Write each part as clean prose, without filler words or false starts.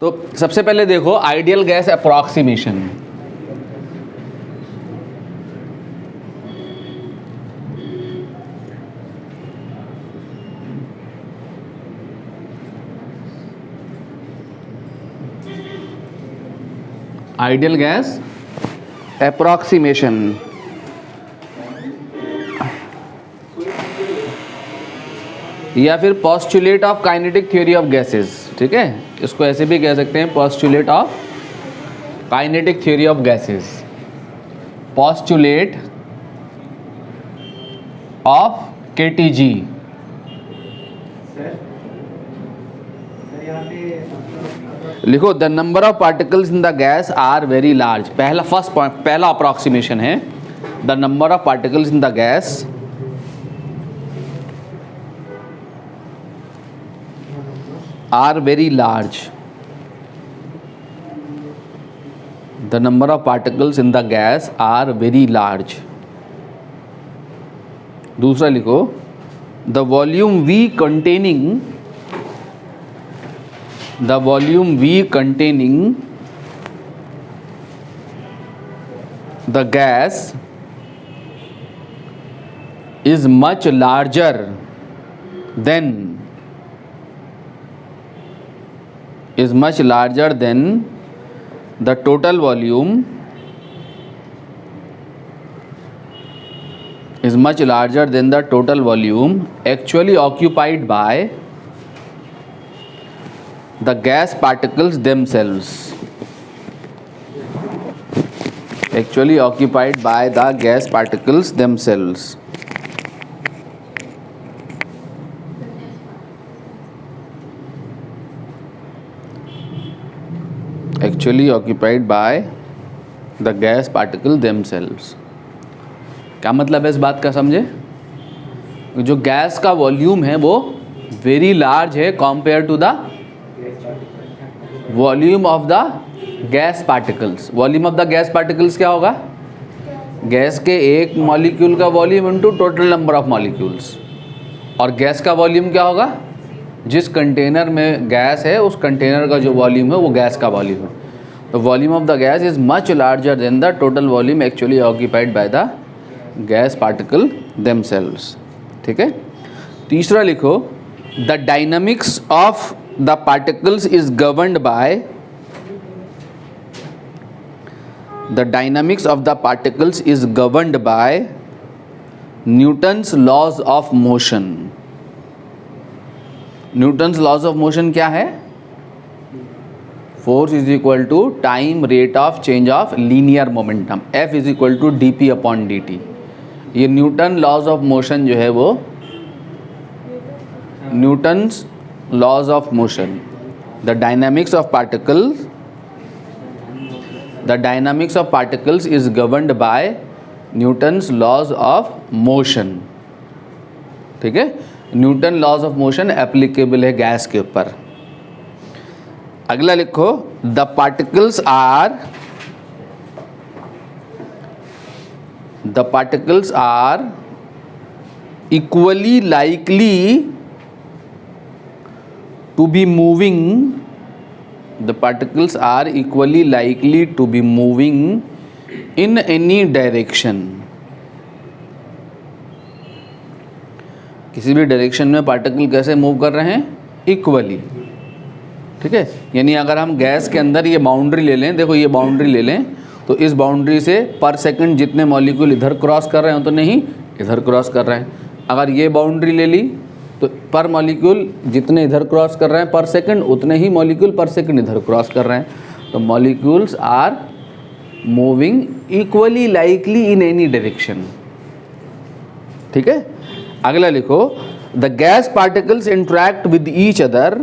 तो सबसे पहले देखो ideal gas approximation. Ideal gas approximation या फिर postulate of kinetic theory of gases. ठीक है, इसको ऐसे भी कह सकते हैं, postulate of kinetic theory of gases. Postulate of KTG. लिखो the number of particles in the gas are very large. पहला फर्स्ट पॉइंट, पहला अप्रॉक्सीमेशन है the number of particles in the gas are very large. The number of particles in the gas are very large. दूसरा लिखो the volume V containing the gas is much larger than the total volume actually occupied by the gas particles themselves. Actually occupied by the gas particles themselves. Actually occupied by the gas particle themselves. क्या मतलब है इस बात का समझे? जो gas का volume है वो वेरी लार्ज है compare to the volume of the gas particles. Volume of the gas particles क्या होगा? गैस के एक मॉलिक्यूल का volume into total number of molecules. और गैस का वॉल्यूम क्या होगा? जिस कंटेनर में गैस है उस कंटेनर का जो वॉल्यूम है वो गैस का वॉल्यूम है। तो volume of the gas is much larger than the total volume actually occupied by the gas particle themselves. ठीक है, तीसरा लिखो the dynamics of the particles is governed by Newton's laws of motion. Newton's laws of motion क्या है? Force is equal to time rate of change of linear momentum, F is equal to dp upon dt। ये Newton laws of motion जो है वो Newton's laws of motion. The dynamics of particles is governed by Newton's laws of motion. ठीक है, Newton laws of motion applicable है gas के ऊपर। अगला लिखो the particles are equally likely to be moving in any direction. किसी भी direction में पार्टिकल कैसे मूव कर रहे हैं? इक्वली। ठीक है, यानी अगर हम गैस के अंदर ये बाउंड्री ले लें, देखो ये बाउंड्री ले लें, तो इस बाउंड्री से पर सेकंड जितने मॉलिक्यूल इधर क्रॉस कर रहे हैं तो नहीं इधर क्रॉस कर रहे हैं। अगर ये बाउंड्री ले ली तो पर मॉलिक्यूल जितने इधर क्रॉस कर रहे हैं पर सेकंड उतने ही मॉलिक्यूल पर सेकंड इधर क्रॉस कर रहे हैं। तो molecules are moving equally likely in any direction. ठीक है, अगला लिखो the gas particles interact with each other.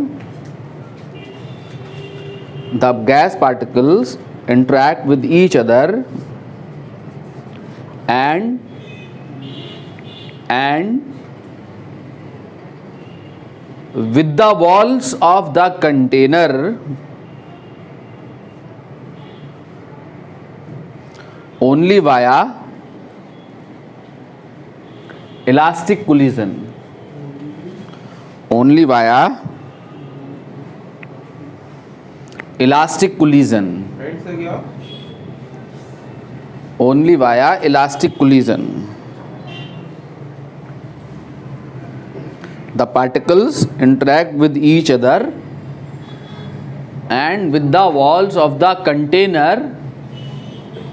The gas particles interact with each other and with the walls of the container only via elastic collision. Only via elastic collision, only via elastic collision. The particles interact with each other and with the walls of the container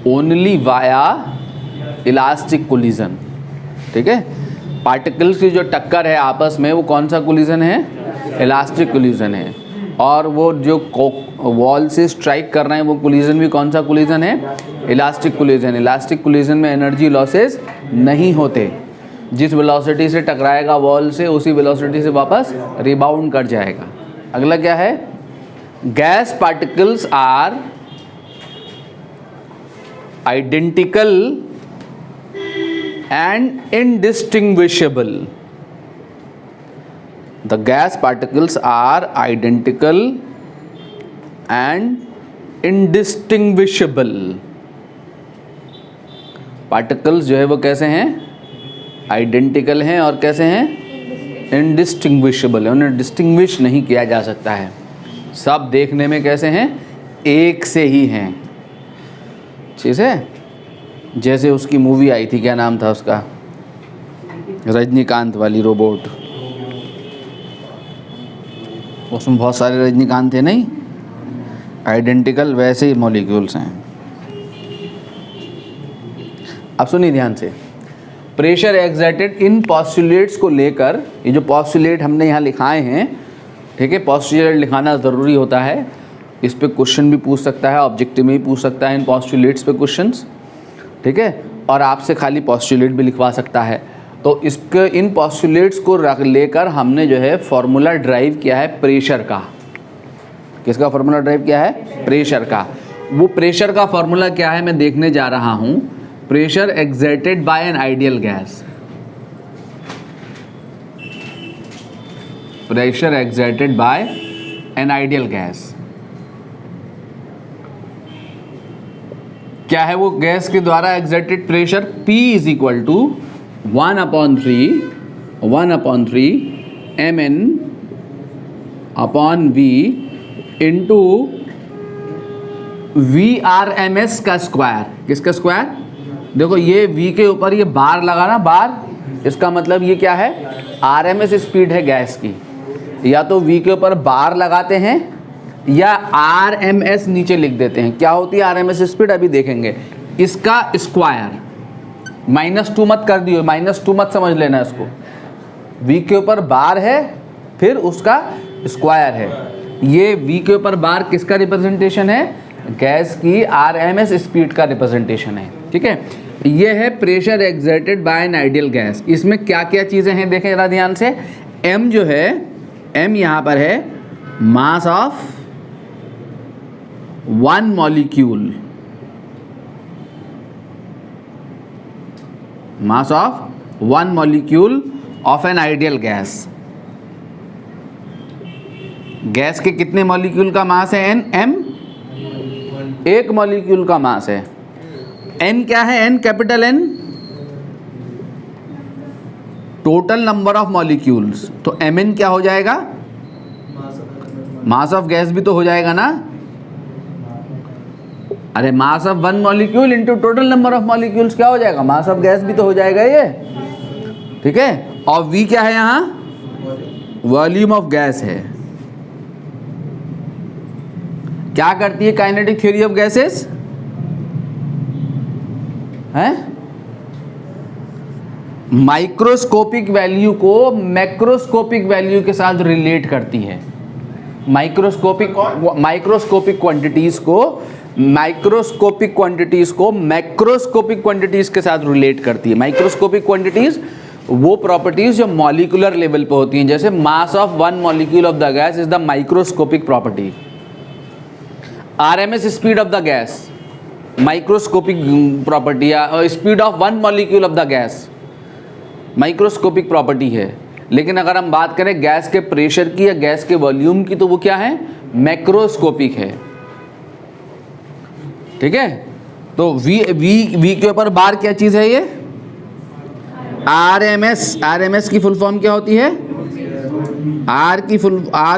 only via elastic collision. ठीक है, particles की जो टक्कर है आपस में वो कौन सा कोलिजन है? इलास्टिक कोलिजन है। और वो जो वॉल से स्ट्राइक कर रहे हैं वो कोलिजन भी कौन सा कोलिजन है? Elastic collision. इलास्टिक कोलिजन में एनर्जी लॉसेस नहीं होते, जिस वेलोसिटी से टकराएगा वॉल से उसी वेलोसिटी से वापस रिबाउंड कर जाएगा। अगला क्या है? Gas particles are identical and indistinguishable. The gas particles are identical and indistinguishable. Particles जो है वो कैसे हैं? आइडेंटिकल हैं और कैसे हैं? इनडिस्टिंग्विशेबल है, उन्हें डिस्टिंग्विश नहीं किया जा सकता है। सब देखने में कैसे हैं? एक से ही हैं। ठीक है, जैसे उसकी मूवी आई थी, क्या नाम था उसका? रजनीकांत वाली रोबोट, उसमें बहुत सारे रजनीकांत थे नहीं? आइडेंटिकल वैसे ही मॉलिक्यूल्स हैं। अब सुनिए ध्यान से, प्रेशर एक्सर्टेड इन पॉस्टुलेट्स को लेकर, ये जो पॉस्टुलेट हमने यहाँ लिखाए हैं, ठीक है, पॉस्टुलेट लिखाना ज़रूरी होता है। इस पे क्वेश्चन भी पूछ सकता है, ऑब्जेक्टिव में भी पूछ सकता है इन पॉस्टुलेट्स पे क्वेश्चंस। ठीक है, और आपसे खाली पॉस्टुलेट भी लिखवा सकता है। तो इसके इन पॉस्टुलेट्स को रख लेकर हमने जो है फॉर्मूला ड्राइव किया है प्रेशर का। किसका फॉर्मूला ड्राइव किया है? प्रेशर का। वो प्रेशर का फॉर्मूला क्या है मैं देखने जा रहा हूँ। Pressure exerted by an ideal gas, pressure exerted by an ideal gas. क्या है वो गैस के द्वारा exerted pressure? P is equal to 1/3 mn अपॉन V इंटू VRMS का स्क्वायर। किसका स्क्वायर? देखो ये V के ऊपर ये बार लगा ना, बार, इसका मतलब ये क्या है? RMS स्पीड है गैस की। या तो V के ऊपर बार लगाते हैं या RMS नीचे लिख देते हैं। क्या होती है RMS स्पीड अभी देखेंगे। इसका स्क्वायर, -2 मत कर दियो, -2 मत समझ लेना इसको। V के ऊपर बार है, फिर उसका स्क्वायर है। ये V के ऊपर बार किसका रिप्रेजेंटेशन है? गैस की RMS स्पीड का रिप्रेजेंटेशन है। ठीक है, ये है pressure exerted by an ideal gas. इसमें क्या क्या चीज़ें हैं देखें जरा ध्यान से। M जो है, M यहाँ पर है मास of one molecule, mass of one molecule of an ideal gas. Gas के कितने मॉलिक्यूल का मास है? N, M, एक मॉलिक्यूल का मास है। N क्या है? N capital N total number of molecules. तो Mn क्या हो जाएगा? मास ऑफ गैस भी तो हो जाएगा ना। अरे मास of one molecule into total number of molecules क्या हो जाएगा? मास ऑफ गैस भी तो हो जाएगा ये। ठीक है, और V क्या है यहाँ? वॉल्यूम ऑफ गैस है। क्या करती है काइनेटिक थ्योरी ऑफ गैसेस? हैं? माइक्रोस्कोपिक वैल्यू को मैक्रोस्कोपिक वैल्यू के साथ रिलेट करती है। माइक्रोस्कोपिक क्वांटिटीज को मैक्रोस्कोपिक क्वांटिटीज के साथ रिलेट करती है। माइक्रोस्कोपिक क्वांटिटीज वो प्रॉपर्टीज जो मॉलिक्यूलर लेवल पे होती हैं, जैसे mass of one molecule of the gas is the microscopic property. RMS speed of the gas microscopic property, या speed of one molecule of the gas microscopic property है। लेकिन अगर हम बात करें गैस के प्रेशर की या गैस के वॉल्यूम की, तो वो क्या है? मैक्रोस्कोपिक है। ठीक है, तो V के ऊपर बार क्या चीज़ है? ये RMS की फुल फॉर्म क्या होती है? R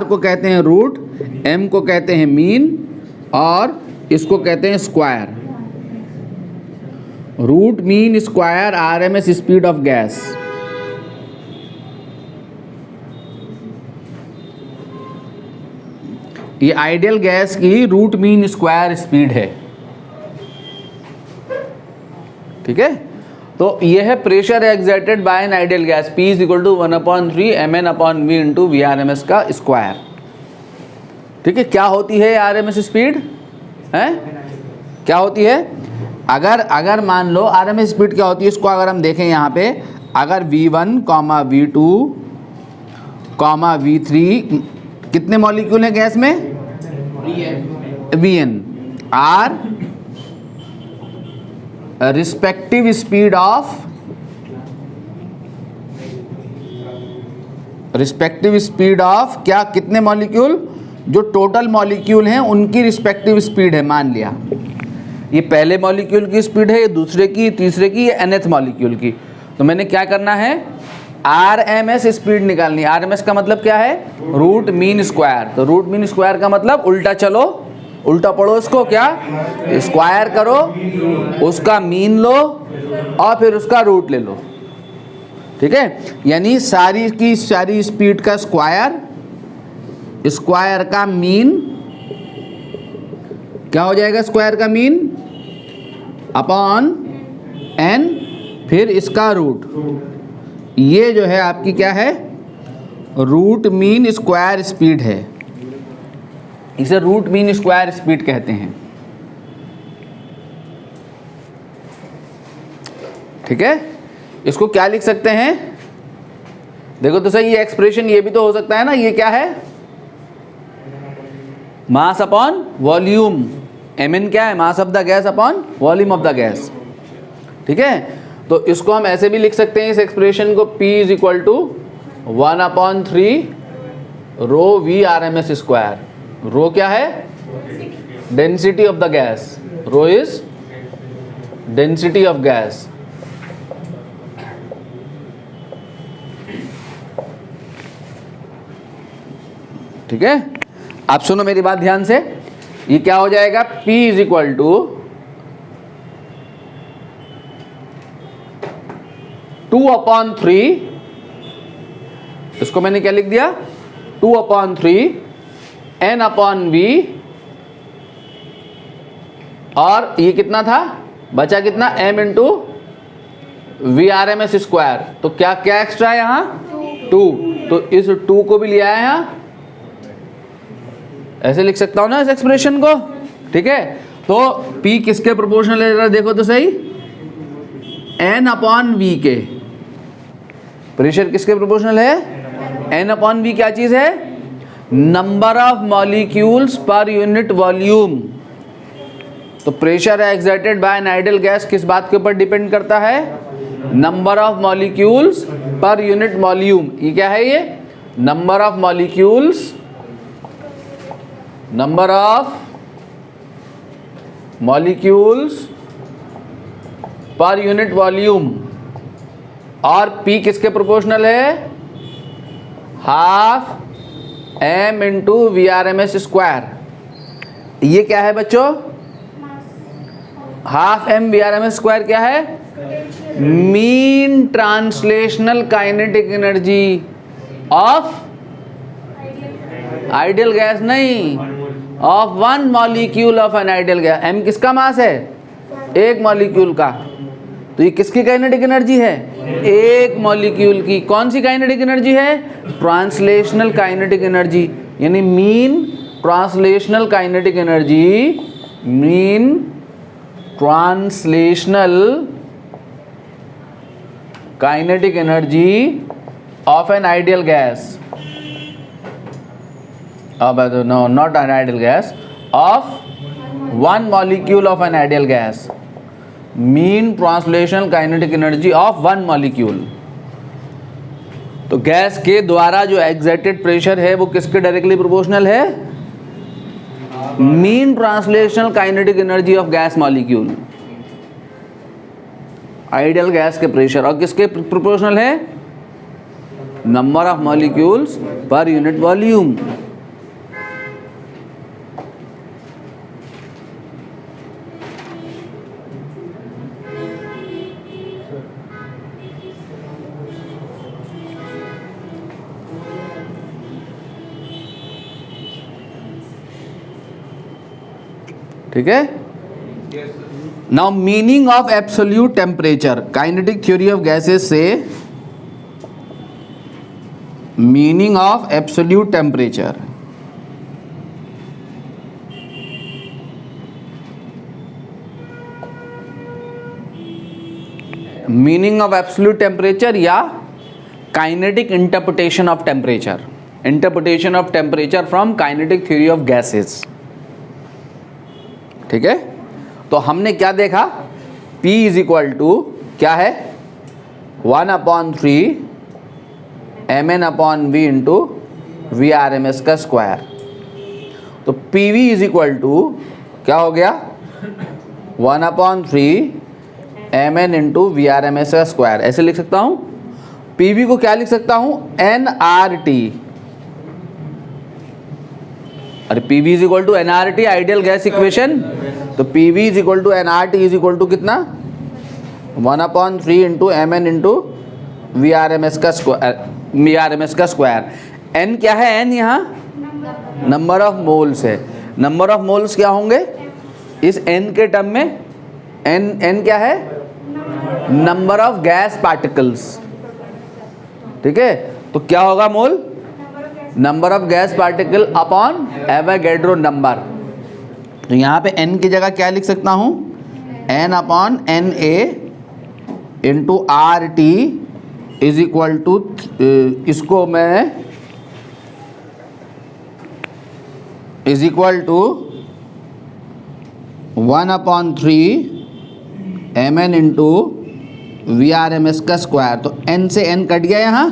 को कहते हैं रूट, M को कहते हैं मीन, और इसको कहते हैं square, root mean square RMS speed of gas. ये आइडियल गैस की रूट मीन स्क्वायर स्पीड है, ठीक है। तो यह है pressure exerted by an ideal gas, P is equal to 1/3 mn/v into VRMS का स्क्वायर, ठीक है। क्या होती है RMS स्पीड है, क्या होती है? अगर मान लो RMS स्पीड क्या होती है, इसको अगर हम देखें यहाँ पे, अगर V1, V2, V3 कितने मॉलिक्यूल हैं गैस में? Vn our respective speed of क्या, कितने मॉलिक्यूल? जो टोटल मॉलिक्यूल हैं उनकी रिस्पेक्टिव स्पीड है। मान लिया ये पहले मॉलिक्यूल की स्पीड है, ये दूसरे की, तीसरे की, ये nth मॉलिक्यूल की। तो मैंने क्या करना है, RMS स्पीड निकालनी। RMS का मतलब क्या है? Root mean square. तो रूट मीन स्क्वायर का मतलब उल्टा चलो, उल्टा पढ़ो इसको, क्या स्क्वायर करो, उसका मीन लो और फिर उसका रूट ले लो, ठीक है। यानी सारी की सारी स्पीड का स्क्वायर, स्क्वायर का मीन क्या हो जाएगा? स्क्वायर का मीन अपॉन n, फिर इसका रूट। ये जो है आपकी क्या है? रूट मीन स्क्वायर स्पीड है, इसे रूट मीन स्क्वायर स्पीड कहते हैं, ठीक है। इसको क्या लिख सकते हैं? देखो तो सही, ये एक्सप्रेशन ये भी तो हो सकता है ना, ये क्या है? मास अपॉन वॉल्यूम, mn क्या है? Mass of the gas upon volume of the gas, ठीक है। तो इसको हम ऐसे भी लिख सकते हैं इस एक्सप्रेशन को, P is equal to 1/3 rho VRMS square. Rho क्या है? Density of the gas, rho is density of gas, ठीक है। आप सुनो मेरी बात ध्यान से, ये क्या हो जाएगा? P इज इक्वल टू 2/3, इसको मैंने क्या लिख दिया? 2/3 n/v, और ये कितना था? बचा कितना? m into VRMS square. तो क्या क्या एक्स्ट्रा है यहाँ? 2। तो इस 2 को भी लिया है यहाँ, ऐसे लिख सकता हूं ना इस एक्सप्रेशन को, ठीक है। तो P किसके प्रोपोर्शनल है, देखो तो सही, n/v के। प्रेशर किसके प्रोपोर्शनल है? n/v क्या चीज है? Number of molecules per unit volume. तो pressure exerted by an ideal gas किस बात के ऊपर डिपेंड करता है? Number of molecules per unit volume. ये क्या है? ये number of molecules, number of molecules per unit volume, और P किसके प्रोपोर्शनल है? Half m into VRMS square. ये क्या है बच्चों? हाफ m VRMS स्क्वायर क्या है? Mean translational kinetic energy of ideal gas, नहीं, of one molecule of an ideal gas. m किसका मास है? एक मॉलिक्यूल का। तो ये किसकी काइनेटिक एनर्जी है? एक मॉलिक्यूल की। कौन सी काइनेटिक एनर्जी है? ट्रांसलेशनल काइनेटिक एनर्जी, यानी mean translational kinetic energy, mean translational kinetic energy of an ideal gas, no, not an ideal gas, of one molecule of an ideal gas, mean translational kinetic energy of one molecule। तो gas के द्वारा जो exerted pressure है वो किसके directly proportional है? Mean translational kinetic energy of gas molecule, ideal gas के pressure. और किसके प्रोपोर्शनल है? Number of molecules per unit volume. ठीक है। Now meaning of absolute temperature, kinetic theory of gases से meaning of absolute temperature, meaning of absolute temperature या kinetic interpretation of temperature, interpretation of temperature from kinetic theory of gases. ठीक है, तो हमने क्या देखा, P इज इक्वल टू क्या है 1/3 mn/v इंटू VRMS का स्क्वायर। तो PV इज इक्वल टू क्या हो गया 1/3 mn इंटू VRMS का स्क्वायर। ऐसे लिख सकता हूँ। PV को क्या लिख सकता हूँ nRT। अरे PV is equal to nRT, ideal gas equation. तो PV is equal to nRT is equal to कितना 1/3 इंटू mn इंटू VRMS का स्क्वायर। n क्या है, n यहाँ नंबर ऑफ मोल्स है। नंबर ऑफ मोल्स क्या होंगे इस n के टर्म में, n क्या है नंबर ऑफ गैस पार्टिकल्स। ठीक है, तो क्या होगा mole, number of gas particle upon Avogadro number. तो यहाँ पे n की जगह क्या लिख सकता हूँ n/Na into RT is equal to, इसको मैं is equal to 1/3 mn into VRMS का स्क्वायर। तो n से n कट गया यहाँ।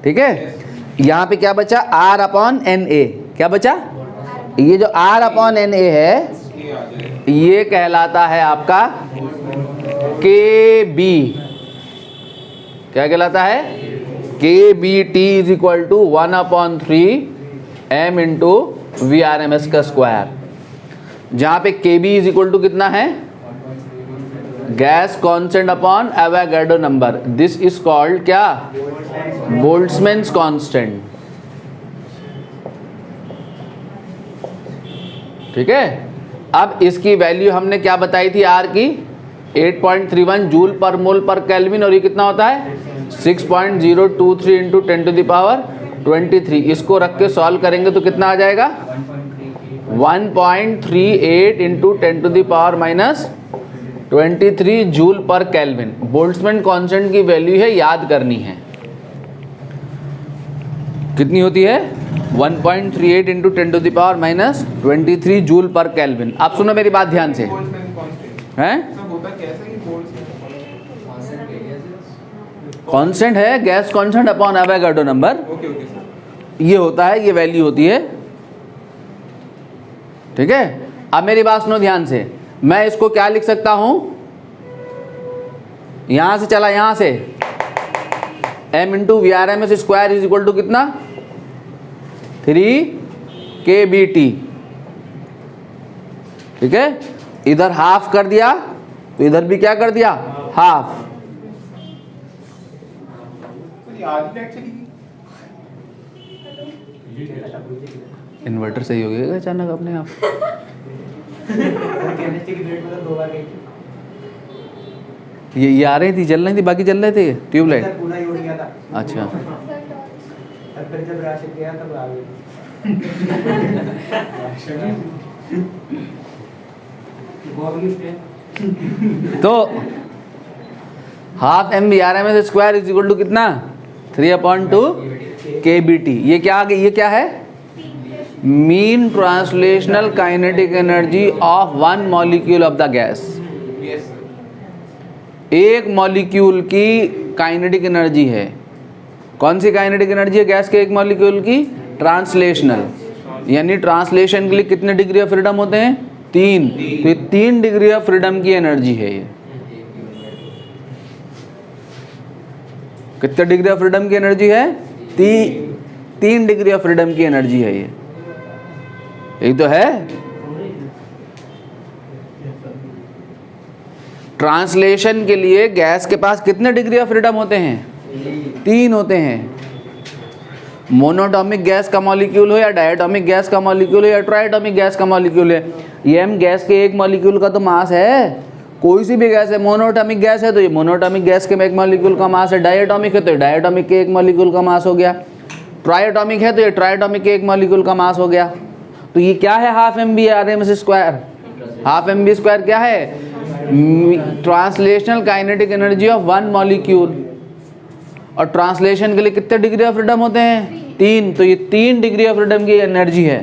ठीक है, यहाँ पे क्या बचा R/Na, क्या बचा, ये जो R/Na है ये कहलाता है आपका KB। क्या कहलाता है KBT is equal to 1/3 m into VRMS का स्क्वायर। जहाँ पे KB इज इक्वल टू कितना है gas constant upon Avogadro number. This is called क्या बोल्ट्जमैन कांस्टेंट। ठीक है, अब इसकी वैल्यू हमने क्या बताई थी R की 8.31 जूल पर मोल पर केल्विन, और ये कितना होता है 6.023 इंटू 10 टू द पावर 23। इसको रख के सॉल्व करेंगे तो कितना आ जाएगा 1.38 into 10 to the power -23 joule per kelvin. Boltzmann constant की वैल्यू है, याद करनी है कितनी होती है 1.38 into 10 to the power -23 joule per kelvin. आप सुनो मेरी बात ध्यान से, हैं कांस्टेंट है gas constant upon Avogadro number, ये होता है, ये वैल्यू होती है। ठीक है, अब मेरी बात सुनो ध्यान से, मैं इसको क्या लिख सकता हूं, यहां से चला यहां से m into VRMS square is equal to कितना 3 KBT। ठीक है, इधर हाफ कर दिया तो इधर भी क्या कर दिया हाफ। इन्वर्टर सही हो गया अचानक अपने आप। ये आ रही थी, जल रही थी, बाकी जल रहे थे ट्यूबलाइट। अच्छा तो half m VRMS square is equal to कितना 3/2 KBT। ये क्या आ गई, ये क्या है mean translational kinetic energy of one molecule of the gas. एक मॉलिक्यूल की काइनेटिक एनर्जी है, कौन सी काइनेटिक एनर्जी है गैस के एक मॉलिक्यूल की, ट्रांसलेशनल। यानी ट्रांसलेशन के लिए कितने डिग्री ऑफ फ्रीडम होते हैं 3। तो ये 3 डिग्री ऑफ फ्रीडम की एनर्जी है। ये कितने डिग्री ऑफ फ्रीडम की एनर्जी है 3 डिग्री ऑफ फ्रीडम की एनर्जी है। ये यही तो है। ट्रांसलेशन के लिए गैस के पास कितने डिग्री ऑफ फ्रीडम होते हैं 3 होते हैं। मोनोटॉमिक गैस का मॉलिक्यूल हो या डायटॉमिक गैस का मॉलिक्यूल हो या ट्राइटॉमिक गैस का मॉलिक्यूल है, ये m गैस के एक मॉलिक्यूल का तो मास है। कोई सी भी गैस है, मोनोटॉमिक गैस है तो ये मोनोटॉमिक गैस के एक मॉलिक्यूल का मास है, डायटॉमिक है तो ये डायटॉमिक के एक मॉलिक्यूल का मास हो गया, ट्राइटॉमिक है तो ये ट्राइटॉमिक के एक मॉलिक्यूल का मास हो गया। तो ये क्या है, हाफ mv/m²। हाफ mv² क्या है, translational kinetic energy of one molecule. और ट्रांसलेशन के लिए कितने डिग्री ऑफ फ्रीडम होते हैं, 3। तो ये 3 डिग्री ऑफ फ्रीडम की एनर्जी है,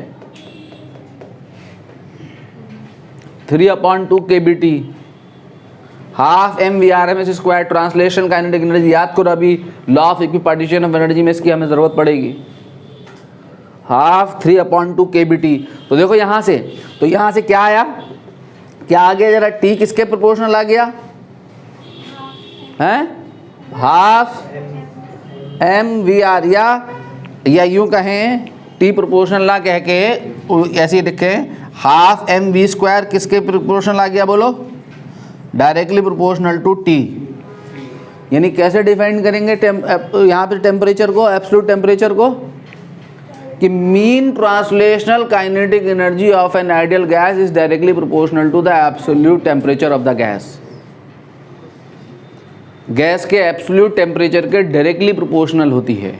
3/2 kBt। Half mv/m² translation kinetic energy. याद करो अभी law of equipartition of energy में इसकी हमें ज़रूरत पड़ेगी। Half 3/2 kBt। तो देखो यहाँ से, तो यहाँ से क्या आया, क्या आ गया जरा, t किसके प्रोपोर्शनल आ गया हैं, हाफ mvr, या यूँ कहें t प्रोपोर्शनल ला कह के ऐसे ही लिखें, हाफ mv² किसके प्रोपोर्शनल आ गया बोलो, डायरेक्टली प्रोपोर्शनल टू t। यानी कैसे डिफाइन करेंगे यहाँ पे टेम्परेचर को, एब्सोल्यूट टेम्परेचर को, कि mean translational kinetic energy of an ideal gas is directly proportional to the absolute temperature of the gas. Gas के एब्सोल्यूट टेम्परेचर के डायरेक्टली प्रोपोर्शनल होती है।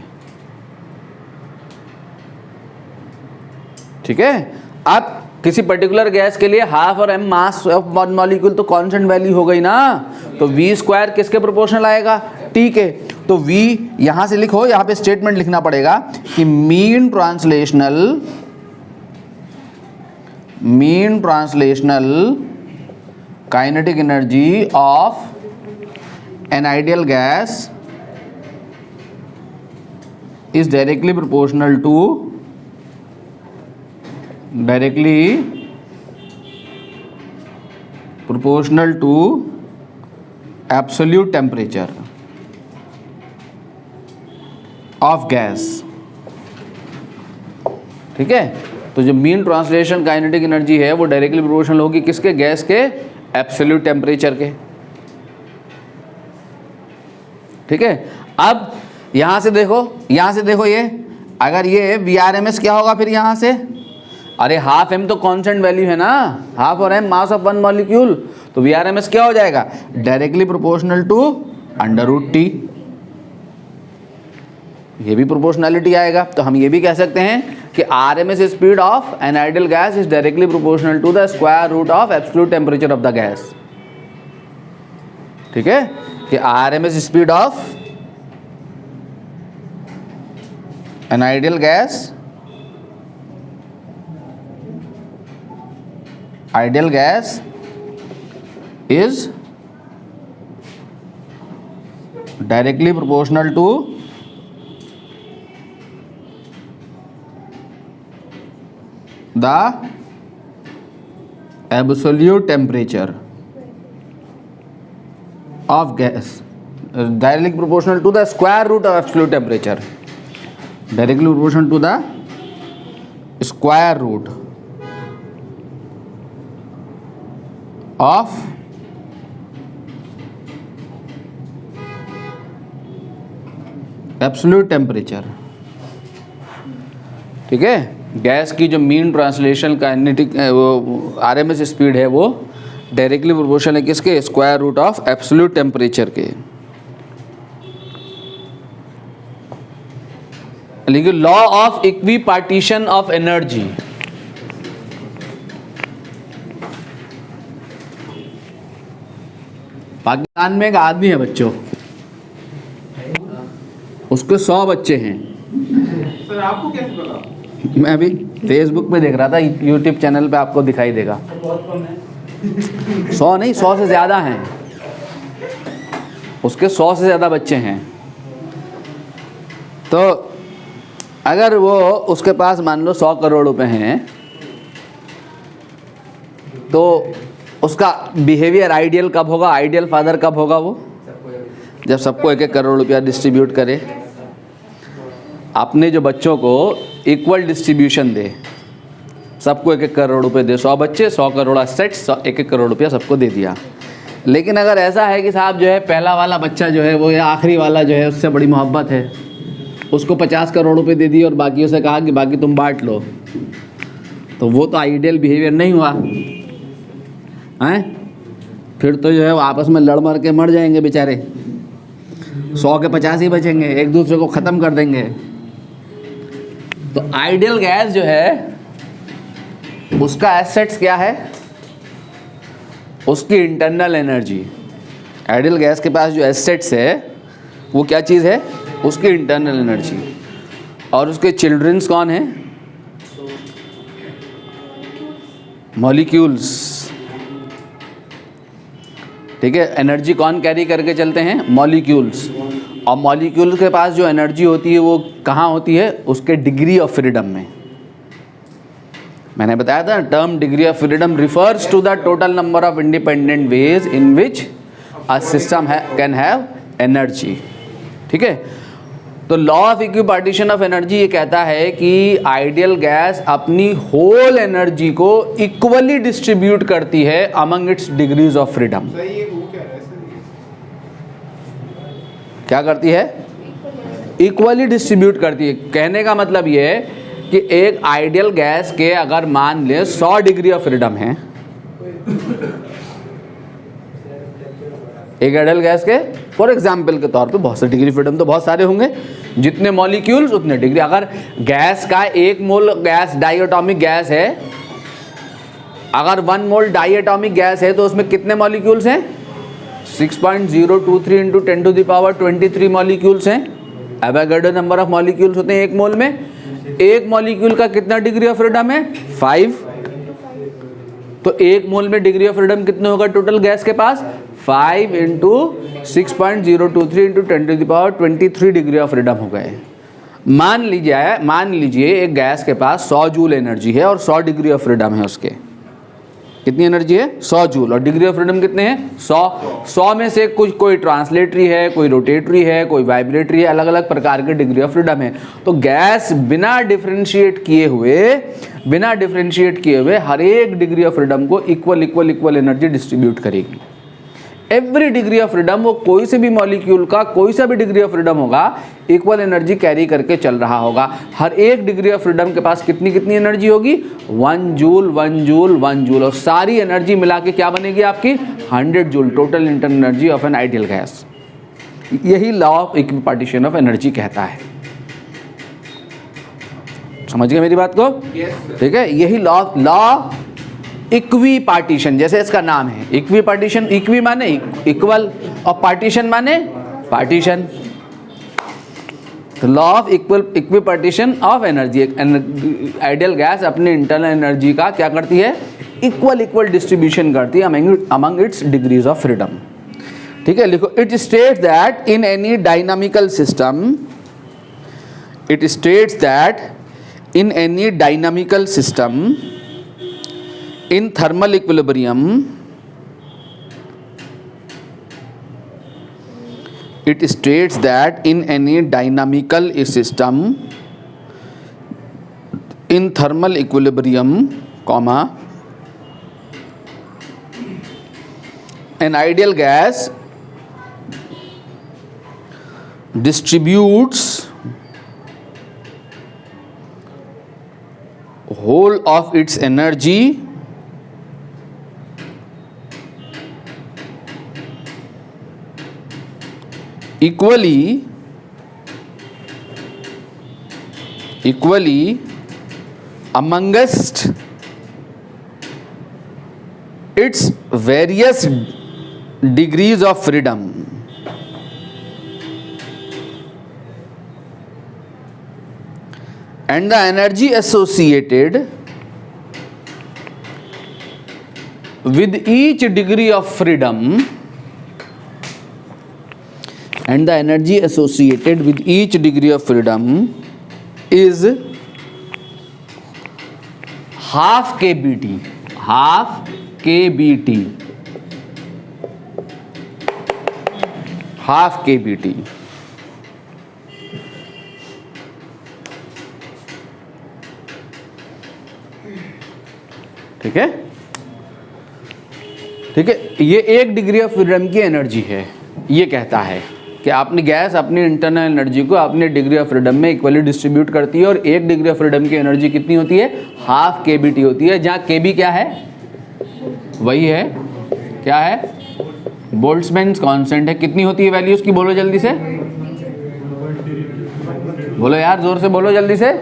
ठीक है। अब किसी पर्टिकुलर गैस के लिए हाफ और m mass of one molecule तो कांस्टेंट वैल्यू हो गई ना, तो v² किसके प्रोपोर्शनल आएगा, t के। तो v यहां से लिखो, यहां पे स्टेटमेंट लिखना पड़ेगा कि mean translational kinetic energy of an ideal gas is directly proportional to absolute temperature of gas. ठीक है। तो जो मीन ट्रांसलेशन काइनेटिक एनर्जी है वो डायरेक्टली प्रोपोर्शनल होगी किसके, गैस के एब्सोल्यूट टेम्परेचर के। ठीक है। अब यहां से देखो ये अगर ये VRMS क्या होगा फिर यहाँ से, अरे हाफ m तो कांस्टेंट वैल्यू है ना, हाफ और m mass of one molecule, तो VRMS क्या हो जाएगा, डायरेक्टली प्रोपोर्शनल टू √T। ये भी प्रोपोर्शनैलिटी आएगा। तो हम ये भी कह सकते हैं कि RMS speed of an ideal gas is directly proportional to the square root of absolute temperature of the gas. ठीक है, कि RMS speed of an ideal gas is directly proportional to the absolute temperature of gas, directly proportional to the square root of absolute temperature, directly proportional to the square root of absolute temperature. ठीक है। Gas की जो mean translation kinetic वो RMS speed है वो directly proportional है किसके, square root of absolute temperature के। लिखिए law of equipartition of energy. Pakistan में एक आदमी है बच्चों, उसके 100 बच्चे हैं। सर आपको कैसे पता? मैं अभी फेसबुक पे देख रहा था, यूट्यूब चैनल पे आपको दिखाई देगा। 100 नहीं, 100 से ज़्यादा हैं, उसके 100 से ज़्यादा बच्चे हैं। तो अगर वो उसके पास मान लो 100 करोड़ रुपए हैं, तो उसका बिहेवियर आइडियल कब होगा, आइडियल फादर कब होगा वो, जब सबको 1-1 करोड़ रुपया डिस्ट्रीब्यूट करे, अपने जो बच्चों को इक्वल डिस्ट्रीब्यूशन दे, सबको 1-1 करोड़ रुपए दे। 100 बच्चे 100 करोड़ एसेट्स, 1-1 करोड़ रुपया सबको दे दिया। लेकिन अगर ऐसा है कि साहब जो है पहला वाला बच्चा जो है वो या आखिरी वाला जो है उससे बड़ी मोहब्बत है, उसको 50 करोड़ रुपए दे दिए और बाकियों से कहा कि बाकी तुम बांट लो, तो वो तो आइडियल बिहेवियर नहीं हुआ हैं। फिर तो जो है वो आपस में लड़ मर के मर जाएंगे बेचारे, 100 के 50 ही बचेंगे, एक दूसरे को ख़त्म कर देंगे। तो आइडियल गैस जो है उसका एसेट्स क्या है? उसकी इंटरनल एनर्जी। आइडियल गैस के पास जो एसेट्स है वो क्या चीज़ है? उसकी इंटरनल एनर्जी। और उसके चिल्ड्रंस कौन हैं? मॉलिक्यूल्स। ठीक है, एनर्जी कौन कैरी करके चलते हैं? मॉलिक्यूल्स। और मॉलिक्यूल्स के पास जो एनर्जी होती है वो कहाँ होती है? उसके डिग्री ऑफ फ्रीडम में। मैंने बताया था term degree of freedom refers to the total number of independent ways in which a system can have energy. ठीक है, तो law of equipartition of energy ये कहता है कि आइडियल गैस अपनी होल एनर्जी को इक्वली डिस्ट्रीब्यूट करती है among its degrees of freedom. सही है, वो क्या है सर? क्या करती है? इक्वली डिस्ट्रीब्यूट करती है। कहने का मतलब ये है कि एक आइडियल गैस के अगर मान ले 100 डिग्री ऑफ फ्रीडम है, एक आइडियल गैस के फॉर एग्जाम्पल के तौर पे बहुत से डिग्री फ्रीडम तो बहुत सारे होंगे, जितने मॉलिक्यूल्स उतने डिग्री। अगर गैस का 1 मोल गैस डाइएटॉमिक गैस है, अगर 1 मोल डाइएटॉमिक गैस है तो उसमें कितने मॉलिक्यूल्स हैं? 6.023 into 10 to the power 23 molecules हैं। एवोगाड्रो नंबर ऑफ मॉलिक्यूल्स होते हैं 1 मोल में। एक मॉलिक्यूल का कितना डिग्री ऑफ फ्रीडम है? 5। तो 1 मोल में डिग्री ऑफ फ्रीडम कितने होगा टोटल गैस के पास? 5 into 6.023 into 10 to the power 23 degree of freedom हो गए। मान लीजिए एक गैस के पास 100 जूल एनर्जी है और 100 डिग्री ऑफ फ्रीडम है। उसके कितनी एनर्जी है? 100 जूल। और डिग्री ऑफ फ्रीडम कितने हैं? 100 में से कुछ कोई ट्रांसलेटरी है, कोई रोटेटरी है, कोई वाइब्रेटरी है, अलग अलग प्रकार के डिग्री ऑफ फ्रीडम है। तो गैस बिना डिफरेंशिएट किए हुए हर एक डिग्री ऑफ फ्रीडम को इक्वल एनर्जी डिस्ट्रीब्यूट करेगी। एवरी डिग्री ऑफ फ्रीडम, वो कोई से भी मॉलिक्यूल का कोई सा भी डिग्री ऑफ फ्रीडम होगा, इक्वल एनर्जी कैरी करके चल रहा होगा। हर एक डिग्री ऑफ फ्रीडम के पास कितनी एनर्जी होगी? 1 जूल, 1 जूल, 1 जूल। और सारी एनर्जी मिला के क्या बनेगी आपकी? 100 joule total internal energy of an ideal gas. यही law of equipartition of energy कहता है। समझ गए मेरी बात को? ठीक है, यही लॉ इक्वी पार्टीशन, जैसे इसका नाम है इक्वी पार्टीशन। इक्वी माने इक्वल और पार्टीशन माने पार्टीशन। तो law of equi partition of energy. Ideal gas अपने इंटरनल एनर्जी का क्या करती है? इक्वल डिस्ट्रीब्यूशन करती है among its degrees of freedom. ठीक है, लिखो। It states that in any dynamical system, it states that in any dynamical system in thermal equilibrium, it states that in any dynamical system in thermal equilibrium, comma, an ideal gas distributes whole of its energy equally amongst its various degrees of freedom. And the energy associated with each degree of freedom, and the energy associated with each degree of freedom is half kBT. Half kBT. Half kBT. ठीक है, ठीक है। ये 1 degree of freedom की energy है, ये कहता है। कि आपने गैस अपनी इंटरनल एनर्जी को अपने डिग्री ऑफ फ्रीडम में इक्वली डिस्ट्रीब्यूट करती है और एक डिग्री ऑफ फ्रीडम की एनर्जी कितनी होती है, हाफ kBT होती है, जहाँ kB क्या है, वही है, क्या है, बोल्ट्जमैन्स कांस्टेंट है। कितनी होती है वैल्यू उसकी, बोलो जल्दी से, बोलो यार जोर से बोलो जल्दी से,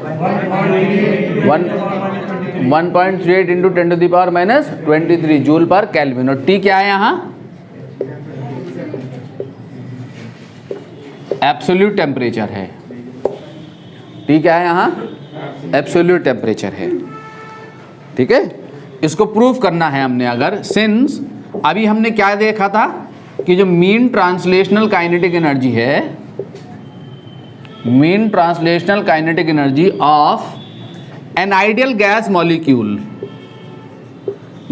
1.38 इंटू 10⁻⁻23 जूल पर केल्विन। और टी क्या है यहाँ, एब्सोल्यूट टेम्परेचर है। टी क्या है यहाँ, एब्सोल्यूट टेम्परेचर है। ठीक है, इसको प्रूफ करना है हमने। अगर सिंस अभी हमने क्या देखा था कि जो मीन ट्रांसलेशनल काइनेटिक एनर्जी है, mean translational kinetic energy of an ideal gas molecule,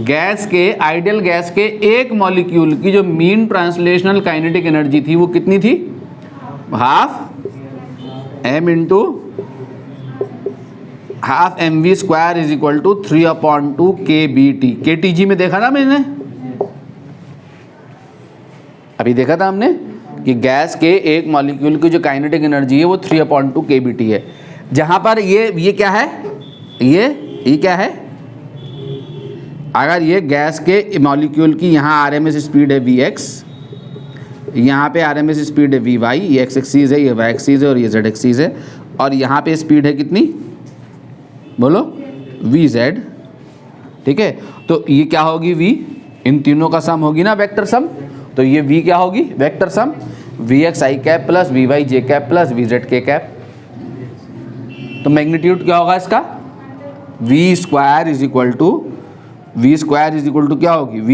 gas के, आइडियल गैस के एक मॉलिक्यूल की जो मीन ट्रांसलेशनल काइनेटिक एनर्जी थी वो कितनी थी, half m into half mv square is equal to 3/2 kBT। KTG में देखा था मैंने, अभी देखा था हमने कि गैस के एक मॉलिक्यूल की जो काइनेटिक एनर्जी है वो 3/2 kBT है। जहां पर ये क्या है, ये क्या है, अगर ये गैस के मॉलिक्यूल की यहाँ RMS स्पीड है Vx, यहाँ पे RMS स्पीड है Vy, ये x एक्सिस है, ये y एक्सिस है और ये z एक्सिस है, और यहाँ पे स्पीड है कितनी, बोलो, Vz। ठीक है, तो ये क्या होगी, V, इन तीनों का सम होगी ना, वेक्टर सम, तो ये V क्या होगी, vector sum Vx i cap plus Vy j cap plus Vz k cap. तो मैग्नीट्यूड क्या होगा इसका, V square is equal to क्या होगी, V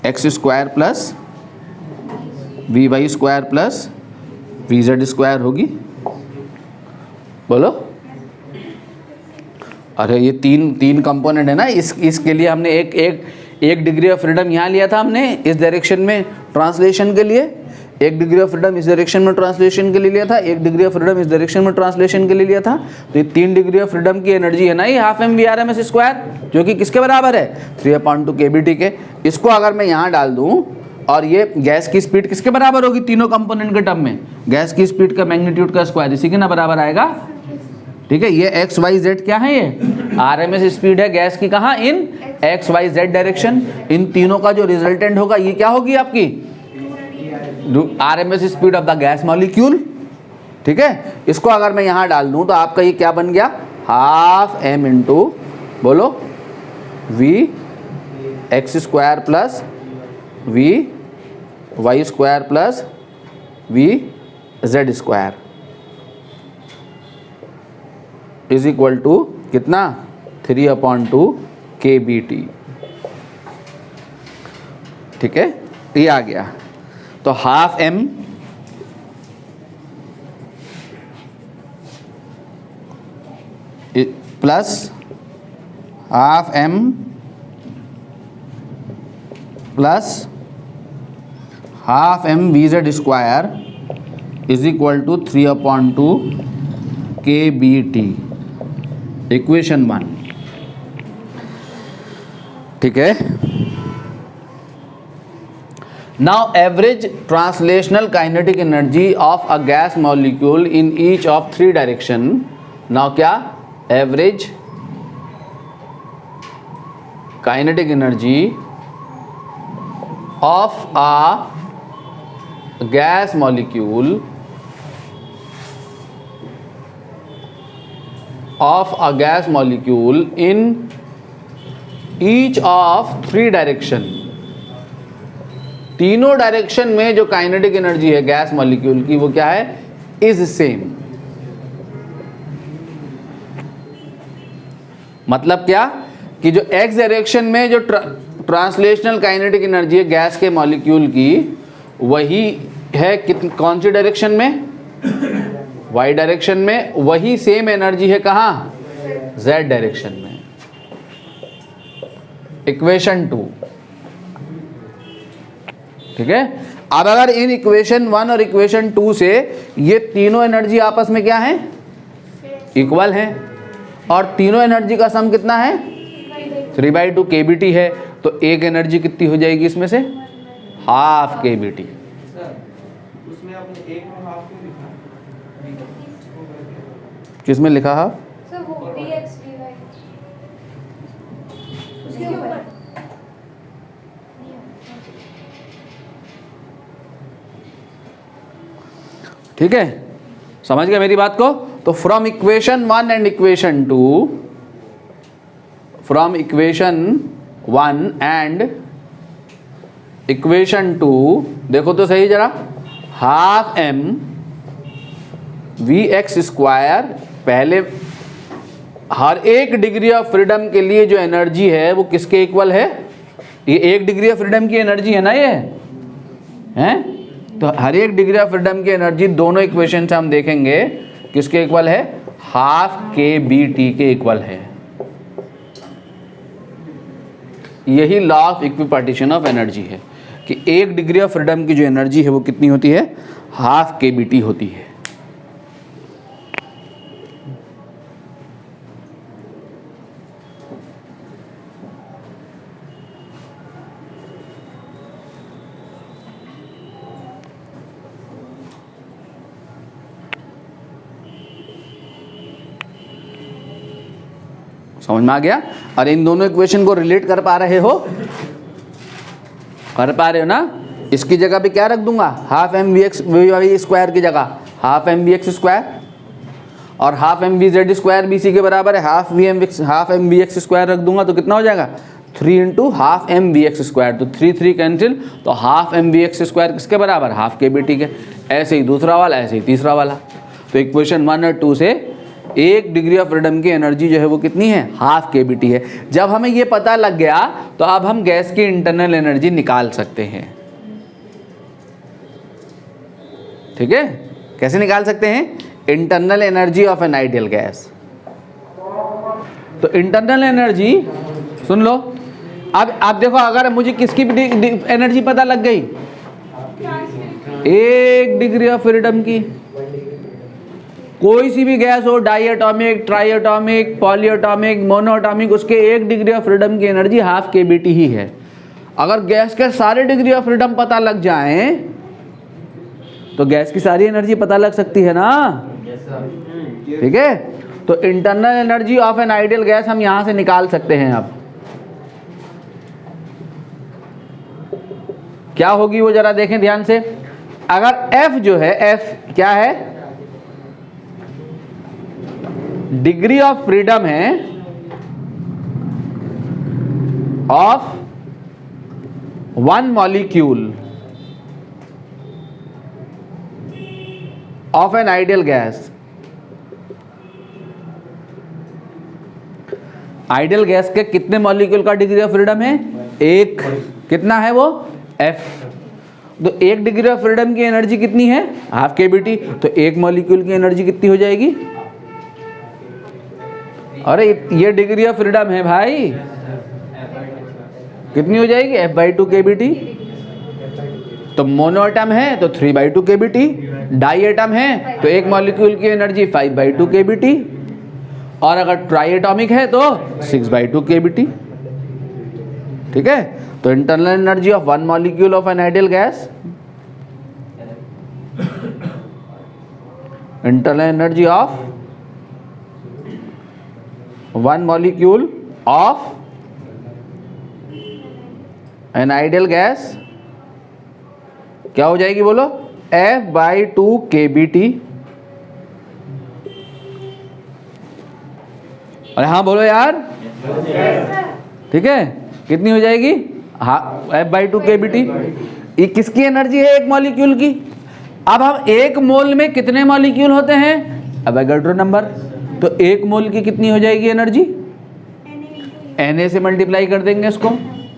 x square plus Vy square plus Vz square होगी। बोलो, अरे ये तीन कंपोनेंट है ना, इसके लिए हमने एक डिग्री ऑफ फ्रीडम यहाँ लिया था हमने इस डायरेक्शन में ट्रांसलेशन के लिए, एक डिग्री ऑफ फ्रीडम इस डायरेक्शन में ट्रांसलेशन के लिए लिया था, एक डिग्री ऑफ फ्रीडम इस डायरेक्शन में ट्रांसलेशन के लिए लिया था। तो ये 3 डिग्री ऑफ फ्रीडम की एनर्जी है ना, ये हाफ mv RMS स्क्वायर, जो कि किसके बराबर है, 3/2 kBT के। इसको अगर मैं यहाँ डाल दूँ और ये गैस की स्पीड किसके बराबर होगी, तीनों कंपोनेंट के टर्म में, गैस की स्पीड का मैग्नीट्यूड का स्क्वायर इसी के ना बराबर आएगा। ठीक है, ये एक्स वाई जेड क्या है, ये RMS स्पीड है गैस की, कहाँ, इन एक्स वाई जेड डायरेक्शन। इन तीनों का जो रिजल्टेंट होगा ये क्या होगी आपकी, RMS speed of the gas molecule. ठीक है, इसको अगर मैं यहाँ डाल दूँ तो आपका ये क्या बन गया, हाफ m इंटू, बोलो, V x square plus V y square plus V z square is equal to कितना, 3/2 kBT। ठीक है, ये आ गया। तो half m plus half m plus half m Vz square is equal to 3/2 kBT, equation 1। ठीक है, now average translational kinetic energy of a gas molecule in each of 3 direction. Now क्या, average kinetic energy of a gas molecule in each of 3 direction. तीनों direction में जो kinetic energy है gas molecule की वो क्या है, इज सेम। मतलब क्या कि जो एक्स डायरेक्शन में जो ट्रांसलेशनल काइनेटिक एनर्जी है गैस के मॉलिक्यूल की, वही है कौन सी डायरेक्शन में, y डायरेक्शन में, वही सेम एनर्जी है कहाँ, z डायरेक्शन में। इक्वेशन 2। ठीक है, अब अगर इन इक्वेशन 1 और इक्वेशन 2 से ये तीनों एनर्जी आपस में क्या है, इक्वल है, और तीनों एनर्जी का सम कितना है, 3/2 kBT है, तो एक एनर्जी कितनी हो जाएगी इसमें से, हाफ kBT। किस में लिखा हाफ? सर वो Vx dy उसके ऊपर ठीक है, समझ गए मेरी बात को? तो from equation 1 and equation 2, from equation 1 and equation 2, देखो तो सही जरा, half M we x square, पहले हर एक डिग्री ऑफ फ्रीडम के लिए जो एनर्जी है वो किसके इक्वल है? ये 1 डिग्री ऑफ फ्रीडम की एनर्जी है ना, ये है। तो हर एक डिग्री ऑफ फ्रीडम की एनर्जी दोनों इक्वेशन से हम देखेंगे किसके इक्वल है? हाफ के बी टी के इक्वल है। यही law of equipartition of energy है कि 1 डिग्री ऑफ फ्रीडम की जो एनर्जी है वो कितनी होती है? हाफ के बी टी होती है। समझ में आ गया? और इन दोनों इक्वेशन को रिलेट कर पा रहे हो? कर पा रहे हो ना? इसकी जगह पे क्या रख दूंगा? Half M we x v square की जगह half M we x square, और half M v z square भी इसी के बराबर है, half M we x square रख दूंगा तो कितना हो जाएगा? 3 into half M we x square, तो 3 कैंसिल, तो half M we x square किसके बराबर? हाफ के बी टी के। ऐसे ही दूसरा वाला, ऐसे ही तीसरा वाला। तो इक्वेशन 1 और 2 से 1 डिग्री ऑफ फ्रीडम की एनर्जी जो है वो कितनी है? हाफ के बी टी है। जब हमें ये पता लग गया तो अब हम गैस की इंटरनल एनर्जी निकाल सकते हैं। ठीक है, कैसे निकाल सकते हैं? Internal energy of an ideal gas. तो इंटरनल एनर्जी सुन लो, अब आप देखो, अगर मुझे किसकी एनर्जी पता लग गई? 1 डिग्री ऑफ फ्रीडम की। कोई सी भी गैस हो, diatomic, triatomic, polyatomic, monoatomic, उसके 1 डिग्री ऑफ फ्रीडम की energy half K B T ही है। अगर गैस के सारे डिग्री ऑफ फ्रीडम पता लग जाएं तो गैस की सारी एनर्जी पता लग सकती है ना? ठीक है, तो internal energy of an ideal gas हम यहां से निकाल सकते हैं। अब क्या होगी वो जरा देखें ध्यान से। अगर F जो है, F क्या है? डिग्री ऑफ फ्रीडम है of 1 molecule of an ideal gas. Ideal gas के कितने मॉलिक्यूल का डिग्री ऑफ फ्रीडम है? 1। कितना है वो? F। तो 1 डिग्री ऑफ फ्रीडम की एनर्जी कितनी है? Half K B T. तो 1 मॉलिक्यूल की एनर्जी कितनी हो जाएगी? अरे ये डिग्री ऑफ फ्रीडम है भाई, कितनी हो जाएगी? F/2 के बी टी। तो मोनो एटम है तो 3/2 के बी टी, डाई एटम है तो 1 मॉलिक्यूल की एनर्जी 5/2 के बी टी, और अगर ट्राई एटॉमिक है तो 6/2 के बी टी। ठीक है, तो internal energy of 1 molecule of an ideal gas, internal energy of 1 molecule of an ideal gas क्या हो जाएगी बोलो? F/2 के बी टी। अरे हाँ बोलो यार, ठीक है, कितनी हो जाएगी? हाँ, F/2 के बी टी। ये किसकी एनर्जी है? 1 मॉलिक्यूल की। अब हम 1 मोल में कितने मॉलिक्यूल होते हैं? Avogadro number. तो 1 मोल की कितनी हो जाएगी एनर्जी? Na से मल्टीप्लाई कर देंगे, इसको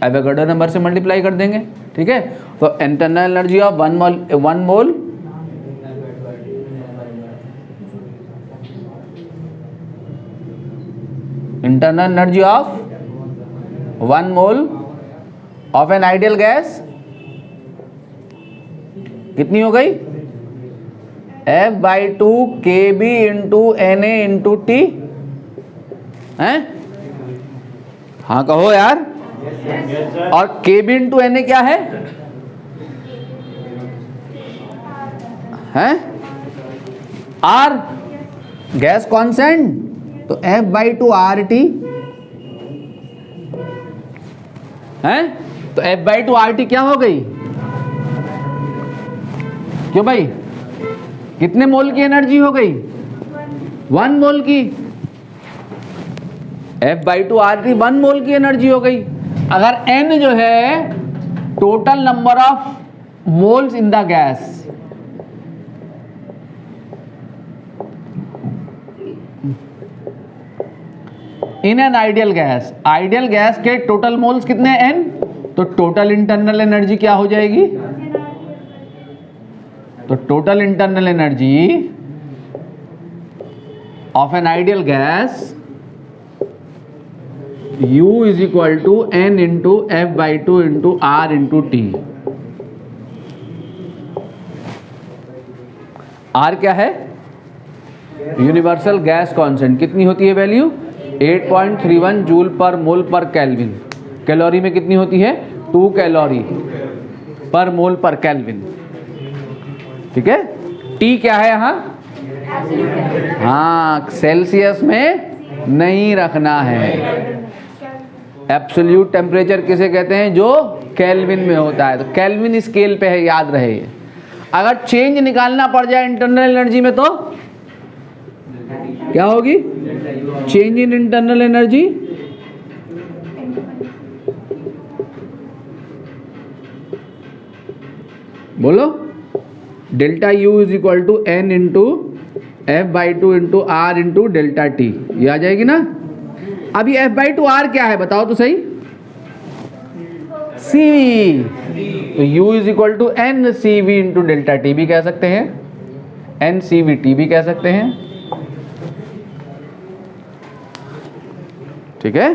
एवोगाड्रो नंबर से मल्टीप्लाई कर देंगे। ठीक है, तो internal energy of 1 mole internal energy of 1 mole of an ideal gas कितनी हो गई? F/2 KB into Na into T है। हाँ कहो यार। और KB इंटू Na क्या है? R। गैस कांस्टेंट, तो F/2 RT है, तो F/2 RT क्या हो गई? क्यों भाई, कितने मोल की एनर्जी हो गई? 1 मोल की। F/2 RT 1 मोल की एनर्जी हो गई। अगर N जो है total number of moles in the gas, in an ideal gas के टोटल मोल्स कितने हैं? N, तो टोटल इंटरनल एनर्जी क्या हो जाएगी? तो total internal energy of an ideal gas U is equal to N into F/2 into R into T। R क्या है? Universal gas constant. कितनी होती है वैल्यू? 8.31 जूल पर मोल पर केल्विन। कैलोरी में कितनी होती है? 2 कैलोरी पर मोल पर केल्विन। ठीक है। T क्या है यहाँ? हाँ, सेल्सियस में नहीं रखना है। एब्सोल्यूट टेम्परेचर किसे कहते हैं? जो केल्विन में होता है। तो केल्विन स्केल पे है, याद रहे। अगर चेंज निकालना पड़ जाए इंटरनल एनर्जी में तो क्या होगी? चेंज इन इंटरनल एनर्जी बोलो, delta U is equal to N into F/2 into R into delta T। ये आ जाएगी ना। अब ये F/2 R क्या है बताओ तो सही? CV। तो U is equal to N CV into delta T भी कह सकते हैं, NCVT भी कह सकते हैं। ठीक है।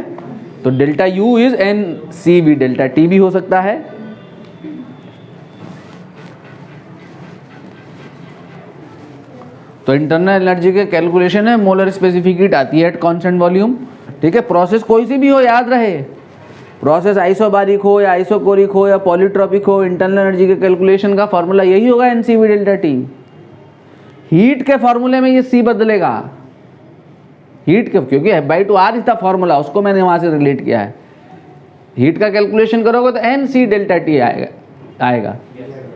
तो delta U is NCV, delta T भी हो सकता है। तो इंटरनल एनर्जी के कैलकुलेशन है, मोलर स्पेसिफिक हीट आती है एट कांस्टेंट वॉल्यूम। ठीक है। प्रोसेस कोई सी भी हो, याद रहे, प्रोसेस आइसोबारिक हो या आइसोकोरिक हो या पॉलीट्रॉपिक हो, इंटरनल एनर्जी के कैलकुलेशन का फॉर्मूला यही होगा, NCV डेल्टा T। हीट के फॉर्मूले में ये C बदलेगा, हीट के, क्योंकि F/2 R is the formula, उसको मैंने वहां से रिलेट किया है। हीट का कैलकुलेशन करोगे तो NC डेल्टा T आएगा।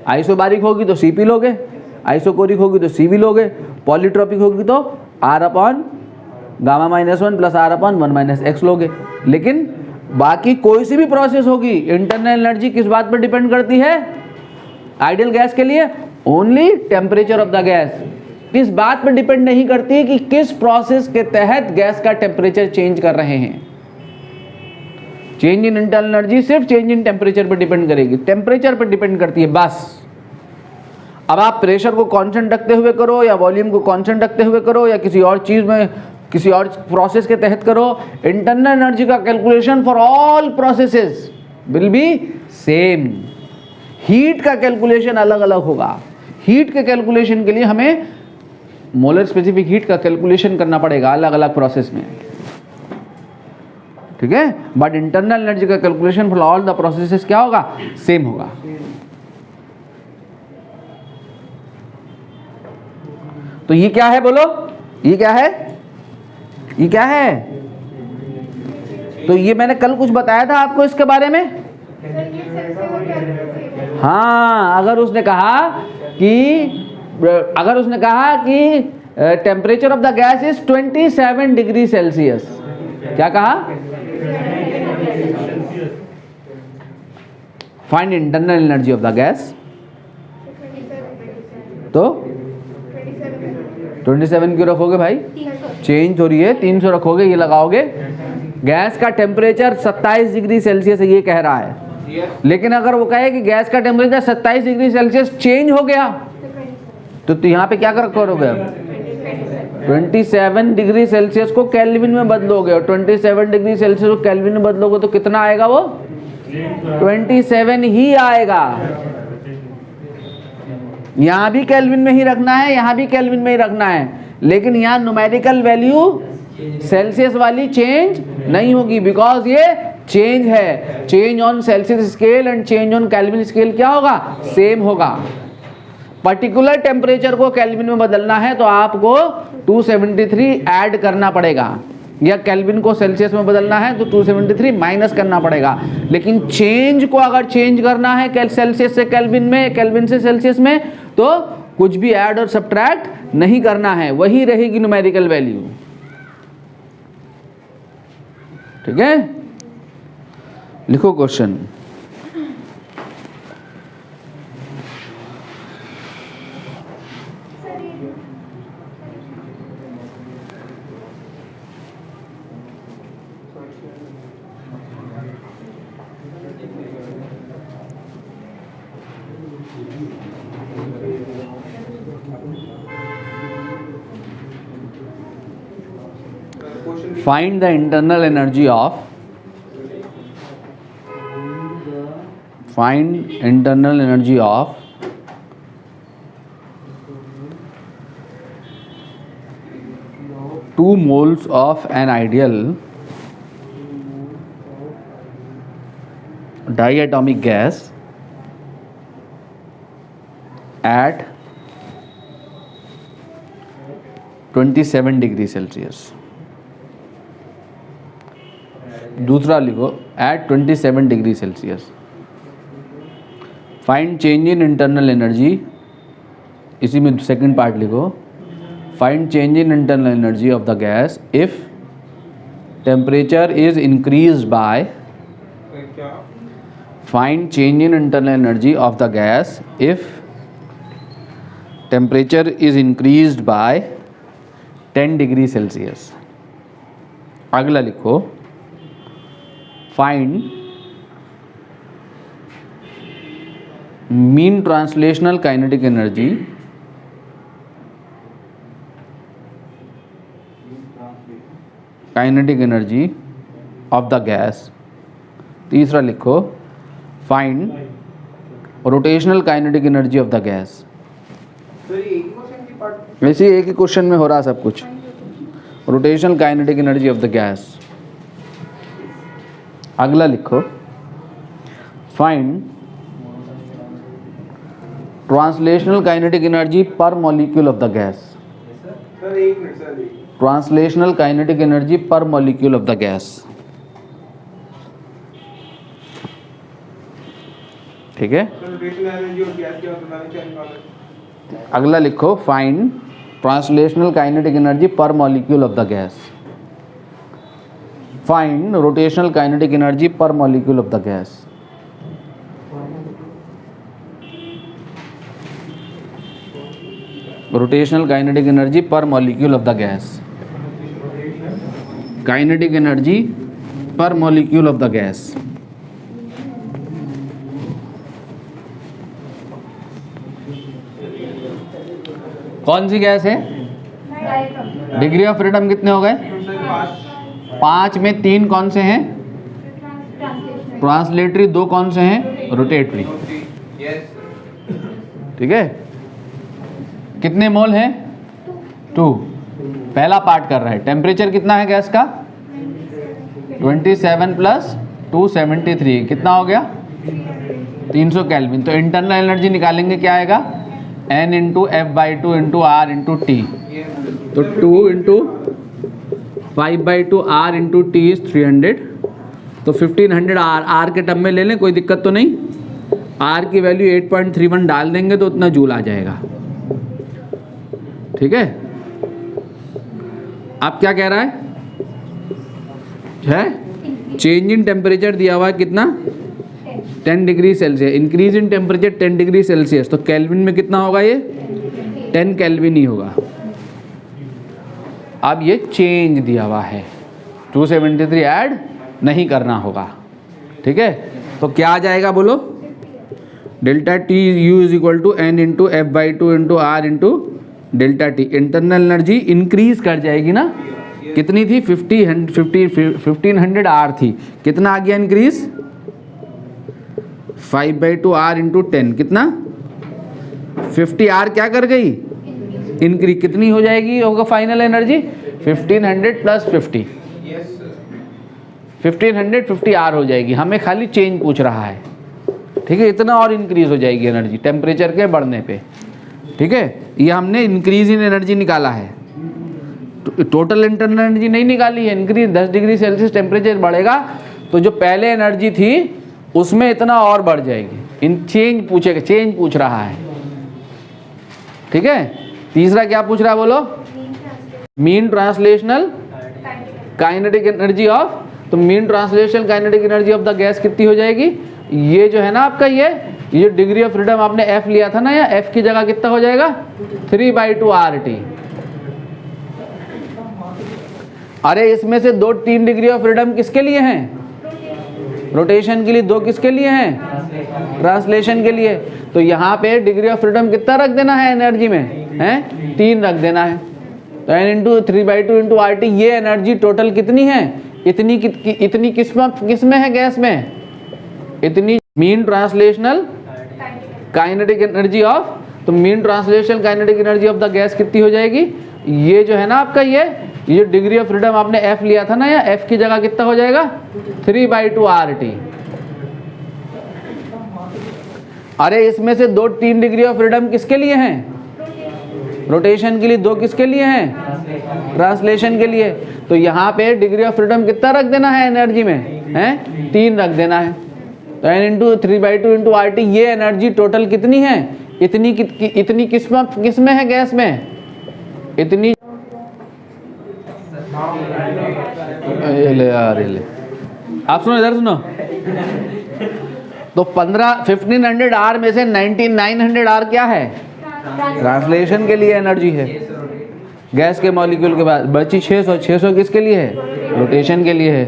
आइसोबारिक होगी तो Cp लोगे, आइसोकोरिक होगी तो Cv लोगे, पॉलीट्रॉपिक होगी तो R/γ-1 प्लस R/1-x लोगे। लेकिन बाकी कोई सी भी प्रोसेस होगी, इंटरनल एनर्जी किस बात पर डिपेंड करती है? आइडियल गैस के लिए only temperature of the gas. किस बात पर डिपेंड नहीं करती कि किस प्रोसेस के तहत गैस का टेम्परेचर चेंज कर रहे हैं। चेंज इन इंटरनल एनर्जी सिर्फ चेंज इन टेम्परेचर पर डिपेंड करेगी, टेम्परेचर पर डिपेंड करती है बस। अब आप प्रेशर को कांस्टेंट रखते हुए करो या वॉल्यूम को कांस्टेंट रखते हुए करो या किसी और चीज में, किसी और प्रोसेस के तहत करो, इंटरनल एनर्जी का calculation for all processes will be same. Heat का कैलकुलेशन अलग अलग होगा। हीट के कैलकुलेशन के लिए हमें मोलर स्पेसिफिक हीट का कैलकुलेशन करना पड़ेगा अलग अलग प्रोसेस में। ठीक है। बट इंटरनल एनर्जी का calculation for all the processes क्या होगा? सेम होगा। तो ये क्या है बोलो? ये क्या है? ये क्या है? तो ये मैंने कल कुछ बताया था आपको इसके बारे में। हाँ, अगर उसने कहा कि temperature of the gas is 27 degree Celsius, क्या कहा? Find internal energy of the gas. तो 27 क्यों रखोगे भाई? चेंज हो रही है, 300 रखोगे, ये लगाओगे। गैस का टेम्परेचर 27 डिग्री सेल्सियस है, ये कह रहा है। लेकिन अगर वो कहे कि गैस का टेम्परेचर 27 डिग्री सेल्सियस चेंज हो गया, तो यहाँ पे क्या करोगे? 27 डिग्री सेल्सियस को केल्विन में बदलोगे, और 27 डिग्री सेल्सियस को केल्विन में बदलोगे तो कितना आएगा? वो 27 ही आएगा। यहाँ भी केल्विन में ही रखना है, यहाँ भी केल्विन में ही रखना है, लेकिन यहाँ न्यूमेरिकल वैल्यू सेल्सियस वाली चेंज नहीं होगी, बिकॉज ये चेंज है। Change on Celsius scale and change on kelvin scale क्या होगा? सेम होगा। पर्टिकुलर टेम्परेचर को केल्विन में बदलना है तो आपको 273 ऐड करना पड़ेगा, या केल्विन को सेल्सियस में बदलना है तो 273 माइनस करना पड़ेगा। लेकिन चेंज को अगर चेंज करना है सेल्सियस से केल्विन में, केल्विन से सेल्सियस में, तो कुछ भी ऐड और सब्ट्रैक्ट नहीं करना है, वही रहेगी न्यूमेरिकल वैल्यू। ठीक है, लिखो question. Find the internal energy of two moles of an ideal diatomic gas at 27 degree Celsius. दूसरा लिखो at 27 degree Celsius. Find change in internal energy, इसी में सेकंड पार्ट लिखो। Find change in internal energy of the gas if temperature is increased by, find change in internal energy of the gas if temperature is increased by 10 degree Celsius. अगला लिखो find mean translational kinetic energy of the gas. तीसरा लिखो find rotational kinetic energy of the gas. वैसे एक ही question में हो रहा सब कुछ। Rotational kinetic energy of the gas. अगला लिखो find translational kinetic energy per molecule of the gas. Sir एक minute sir, translational kinetic energy per molecule of the gas. ठीक है, रोटेशनल एनर्जी और गैस क्या होता है क्या निकालना। अगला लिखो find translational kinetic energy per molecule of the gas. Find rotational kinetic energy per molecule of the gas. Rotational kinetic energy per molecule of the gas. Kinetic energy per molecule of the gas. कौन सी gas है? Degree of freedom कितने हो गए? 5 में 3 कौन से हैं? ट्रांसलेटरी 2 कौन से हैं? रोटेटरी। ठीक है, कितने मोल हैं? 2। पहला पार्ट कर रहा है। टेम्परेचर कितना है गैस का? 27 प्लस 273 कितना हो गया? 300 केल्विन। तो इंटरनल एनर्जी निकालेंगे, क्या आएगा? N into F/2 into R into T। तो 2 into 5/2 R into T is 300। तो 1500 R के टर्म में ले लें, कोई दिक्कत तो नहीं। R की वैल्यू 8.31 डाल देंगे तो उतना जूल आ जाएगा। ठीक है, अब क्या कह रहा है? चेंज इन टेम्परेचर दिया हुआ है कितना? 10 degree Celsius. Increase in temperature 10 degree Celsius. तो केल्विन में कितना होगा? ये 10 केल्विन ही होगा। अब ये चेंज दिया हुआ है, 273 ऐड नहीं करना होगा। ठीक है, तो क्या आ जाएगा बोलो? Delta T U is equal to N into F/2 into R into delta T. Internal energy increase कर जाएगी ना, कितनी थी? 1500 आर थी, कितना आ गया इंक्रीज? 5/2 आर इंटू 10 कितना? 50 आर क्या कर गई? इंक्रीज। कितनी हो जाएगी होगा फाइनल एनर्जी? 1500 प्लस 50, 1550 आर हो जाएगी। हमें खाली चेंज पूछ रहा है। ठीक है, इतना और इंक्रीज हो जाएगी एनर्जी टेम्परेचर के बढ़ने पे। ठीक है, ये हमने इंक्रीज इन एनर्जी निकाला है, टोटल इंटरनल एनर्जी नहीं निकाली है। इंक्रीज 10 डिग्री सेल्सियस टेम्परेचर बढ़ेगा तो जो पहले एनर्जी थी उसमें इतना और बढ़ जाएगी। इन चेंज पूछेगा, चेंज पूछ रहा है, ठीक है। तीसरा क्या पूछ रहा है बोलो, mean translational kinetic energy of, तो mean translational kinetic energy of the gas कितनी हो जाएगी, ये जो है ना आपका ये डिग्री ऑफ फ्रीडम आपने F लिया था ना, या F की जगह कितना हो जाएगा 3/2 RT। अरे इसमें से 3 डिग्री ऑफ फ्रीडम किसके लिए हैं, रोटेशन के लिए, 2 किसके लिए हैं, ट्रांसलेशन के लिए। तो यहाँ पे डिग्री ऑफ फ्रीडम कितना रख देना है एनर्जी में, हैं 3 रख देना है। तो n × 3/2 × RT, ये एनर्जी टोटल कितनी है, इतनी किस में है, गैस में, इतनी mean translational kinetic energy of, तो mean translational kinetic energy of the gas कितनी हो जाएगी, ये जो है ना आपका ये डिग्री ऑफ फ्रीडम आपने F लिया था ना, या F की जगह कितना हो जाएगा 3/2 RT। अरे इसमें से 3 डिग्री ऑफ फ्रीडम किसके लिए हैं, रोटेशन के लिए, 2 किसके लिए हैं, ट्रांसलेशन के लिए। तो यहाँ पे डिग्री ऑफ फ्रीडम कितना रख देना है एनर्जी में, हैं 3 रख देना है। तो n × 3/2 × RT, ये एनर्जी टोटल कितनी है, इतनी किस में है, गैस में, इतनी, ये ले यार, ये ले, आप सुनो, इधर सुनो। तो 1500 R में से 900 R क्या है, ट्रांसलेशन के लिए एनर्जी है गैस के मॉलिक्यूल के बाद, बची 600 किसके लिए है, रोटेशन के लिए है।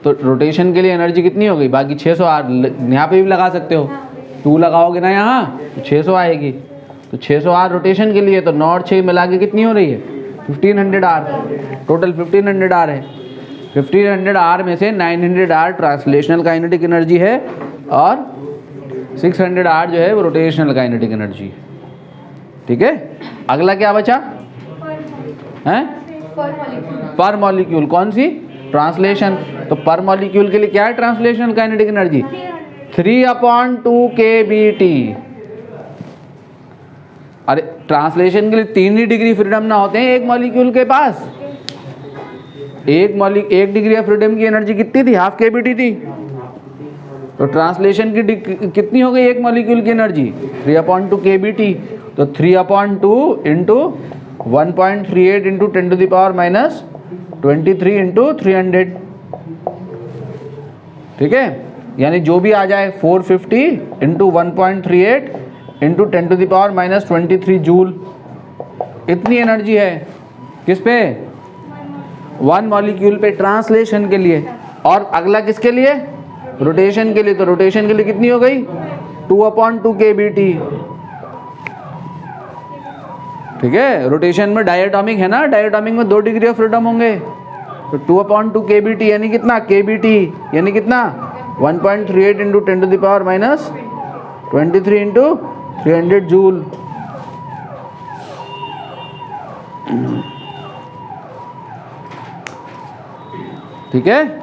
तो रोटेशन के लिए एनर्जी कितनी हो गई, बाकी 600 R यहाँ पे भी लगा सकते हो, 2 लगाओगे ना यहाँ तो 600 आएगी। तो 600 R रोटेशन के लिए, तो 9 और 6 मिला के कितनी हो रही है, 1500 R, टोटल 1500 R है। 1500 R में से 900 R ट्रांसलेशनल काइनेटिक एनर्जी है और 600 R जो है वो रोटेशनल काइनेटिक एनर्जी है, ठीक है। अगला क्या बचा है, पर मॉलिक्यूल, कौन सी, ट्रांसलेशन। तो पर मॉलिक्यूल के लिए क्या है ट्रांसलेशनल काइनेटिक एनर्जी, 3/2 kBT। अरे ट्रांसलेशन के लिए 3 ही डिग्री फ्रीडम ना होते हैं एक मॉलिक्यूल के पास, एक डिग्री ऑफ फ्रीडम की एनर्जी कितनी थी, ½ kBT थी। तो ट्रांसलेशन की कितनी हो गई एक मॉलिक्यूल की एनर्जी, 3/2 kBT। तो 3/2 × 1.38 × 10⁻⁻23 × 300, ठीक है। यानी जो भी आ जाए 450 × 1.38 × 10⁻⁻23 जूल, इतनी एनर्जी है किस पे, 1 मॉलिक्यूल पे, ट्रांसलेशन के लिए। और अगला किसके लिए, रोटेशन के लिए। तो रोटेशन के लिए कितनी हो गई, 2/2 kBT, ठीक है। रोटेशन में डायटोमिक है ना, डायटोमिक में 2 डिग्री ऑफ फ्रीडम होंगे। तो 2/2 kBT यानी कितना, kBT यानी कितना, 1.38 × 10⁻⁻23 × 300 जूल। ठीक है।